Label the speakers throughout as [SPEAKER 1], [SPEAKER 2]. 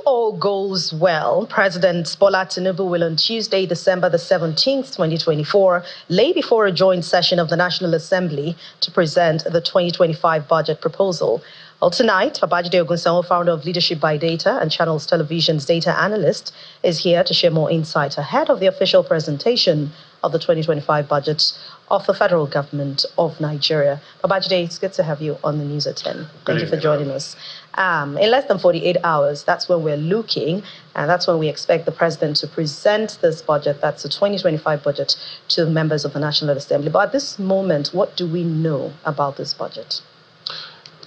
[SPEAKER 1] all goes well, President Bola Tinubu will on Tuesday, December the 17th, 2024, lay before a joint session of the National Assembly to present the 2025 budget proposal. Well, tonight, Babajide Ogunsanwo, founder of Leadership by Data and Channels Television's data analyst, is here to share more insight ahead of the official presentation of the 2025 budget of the federal government of Nigeria. Babajide, it's good to have you on the news at 10. Thank you for joining us. In less than 48 hours, that's when we're looking, and that's when we expect the president to present this budget, that's the 2025 budget, to members of the National Assembly. But at this moment, what do we know about this budget?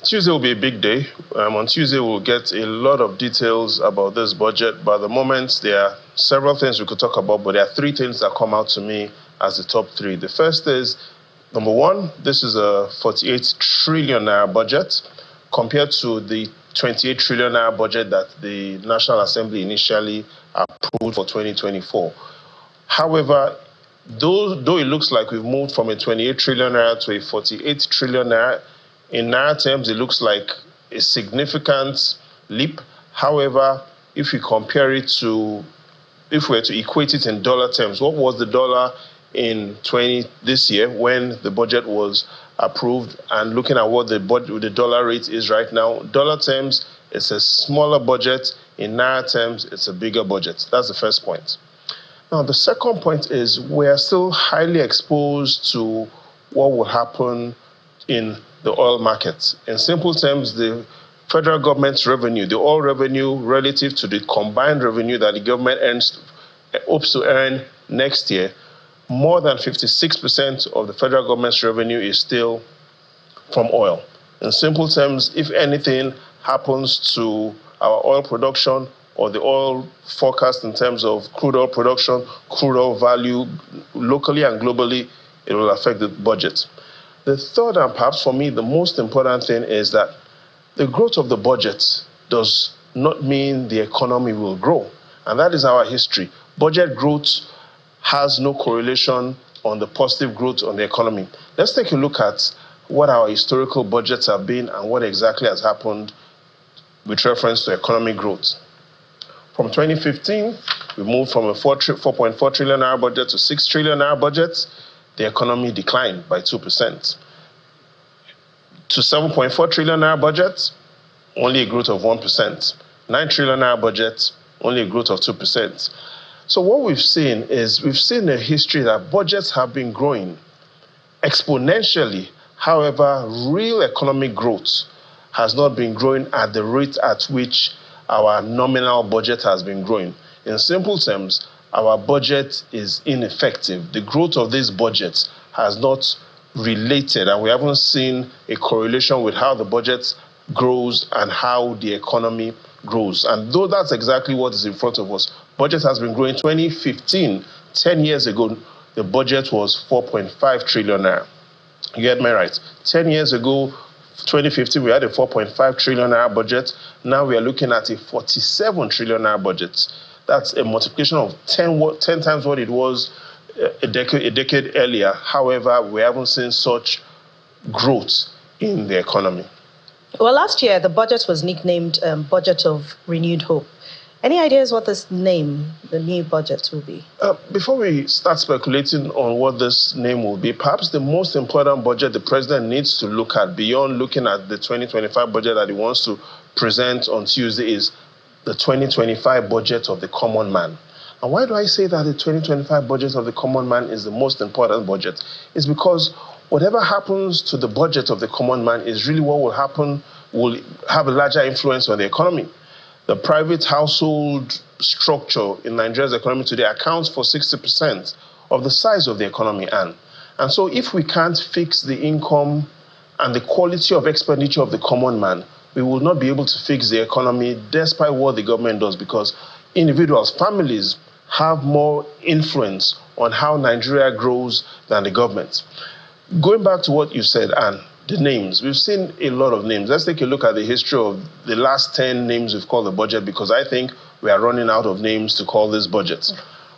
[SPEAKER 2] Tuesday will be a big day. On Tuesday, we'll get a lot of details about this budget. But at the moment, there are several things we could talk about, but there are three things that come out to me as the top three. The first is, number one, this is a 48 trillion naira budget compared to the 28 trillion naira budget that the National Assembly initially approved for 2024. However, though it looks like we've moved from a 28 trillion naira to a 48 trillion naira, in naira terms, it looks like a significant leap. However, if we compare it to, if we were to equate it in dollar terms, what was the dollar in this year when the budget was approved, and looking at what the dollar rate is right now, dollar terms, it's a smaller budget. In naira terms, it's a bigger budget. That's the first point. Now, the second point is we're still highly exposed to what will happen in the oil market. In simple terms, the federal government's revenue, the oil revenue relative to the combined revenue that the government hopes to earn next year, more than 56% of the federal government's revenue is still from oil. In simple terms, if anything happens to our oil production or the oil forecast in terms of crude oil production, crude oil value, locally and globally, it will affect the budget. The third, and perhaps for me the most important thing, is that the growth of the budget does not mean the economy will grow. And that is our history. Budget growth has no correlation on the positive growth on the economy. Let's take a look at what our historical budgets have been and what exactly has happened with reference to economic growth. From 2015, we moved from a 4.4 trillion naira budget to 6 trillion naira budget. The economy declined by 2%. To 7.4 trillion naira budget, only a growth of 1%. 9 trillion naira budget, only a growth of 2%. So what we've seen is a history that budgets have been growing exponentially. However, real economic growth has not been growing at the rate at which our nominal budget has been growing. In simple terms, our budget is ineffective. The growth of this budget has not related, and we haven't seen a correlation with how the budget grows and how the economy grows. And though that's exactly what is in front of us, budget has been growing. 2015, 10 years ago, the budget was 4.5 trillion naira. You get me right. 10 years ago, 2015, we had a 4.5 trillion naira budget. Now we are looking at a 47 trillion naira budget. That's a multiplication of 10 times what it was a decade earlier. However, we haven't seen such growth in the economy.
[SPEAKER 1] Well, last year, the budget was nicknamed Budget of Renewed Hope. Any ideas what this name, the new budget, will be?
[SPEAKER 2] Before we start speculating on what this name will be, perhaps the most important budget the president needs to look at, beyond looking at the 2025 budget that he wants to present on Tuesday, is the 2025 budget of the common man. And why do I say that the 2025 budget of the common man is the most important budget? It's because whatever happens to the budget of the common man is really what will have a larger influence on the economy. The private household structure in Nigeria's economy today accounts for 60% of the size of the economy. And so if we can't fix the income and the quality of expenditure of the common man, we will not be able to fix the economy despite what the government does, because individuals, families, have more influence on how Nigeria grows than the government. Going back to what you said, Anne, the names. We've seen a lot of names. Let's take a look at the history of the last 10 names we've called the budget, because I think we are running out of names to call this budget.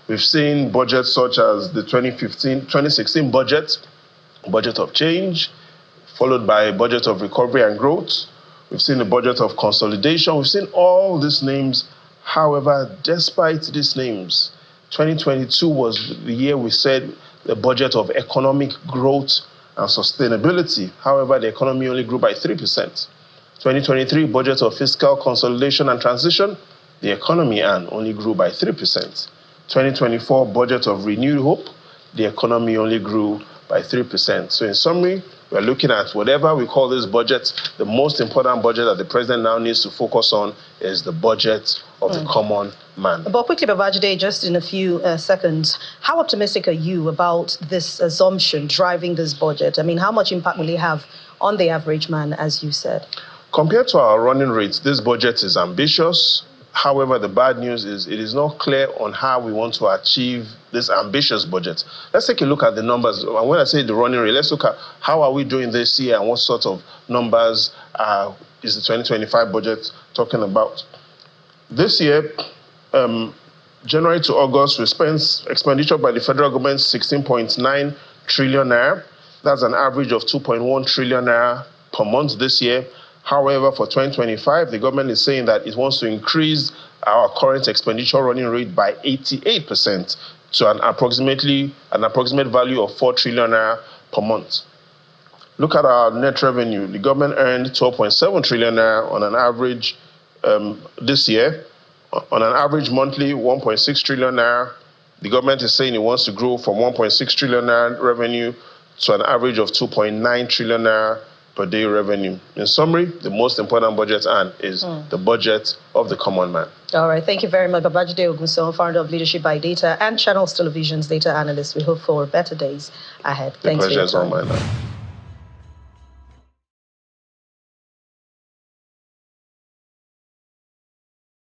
[SPEAKER 2] We've seen budgets such as the 2016 budget, budget of change, followed by a budget of recovery and growth. We've seen a budget of consolidation. We've seen all these names However, despite these names, 2022 was the year we said the budget of economic growth and sustainability. However, the economy only grew by 3%. 2023 budget of fiscal consolidation and transition, the economy only grew by 3%. 2024 budget of renewed hope, the economy only grew by 3%. So in summary, we're looking at whatever we call this budget. The most important budget that the president now needs to focus on is the budget of the common man.
[SPEAKER 1] But quickly, Babajide, just in a few seconds, how optimistic are you about this assumption driving this budget? I mean, how much impact will it have on the average man, as you said?
[SPEAKER 2] Compared to our running rates, this budget is ambitious. However, the bad news is it is not clear on how we want to achieve this ambitious budget. Let's take a look at the numbers. And when I say the running rate, let's look at how are we doing this year and what sort of numbers is the 2025 budget talking about. This year, January to August, we spent expenditure by the federal government 16.9 trillion naira. That's an average of 2.1 trillion naira per month this year. However, for 2025, the government is saying that it wants to increase our current expenditure running rate by 88% to an approximate value of 4 trillion naira per month. Look at our net revenue. The government earned 12.7 trillion naira on an average this year. On an average monthly, 1.6 trillion naira. The government is saying it wants to grow from 1.6 trillion naira revenue to an average of 2.9 trillion naira per day revenue. In summary, the most important budget is the budget of the common man.
[SPEAKER 1] All right. Thank you very much. Babajide Ogunson, founder of Leadership by Data and Channels Television's data analyst. We hope for better days ahead.
[SPEAKER 2] The
[SPEAKER 1] Thanks for your
[SPEAKER 2] pleasure is all
[SPEAKER 1] time.
[SPEAKER 2] mine now.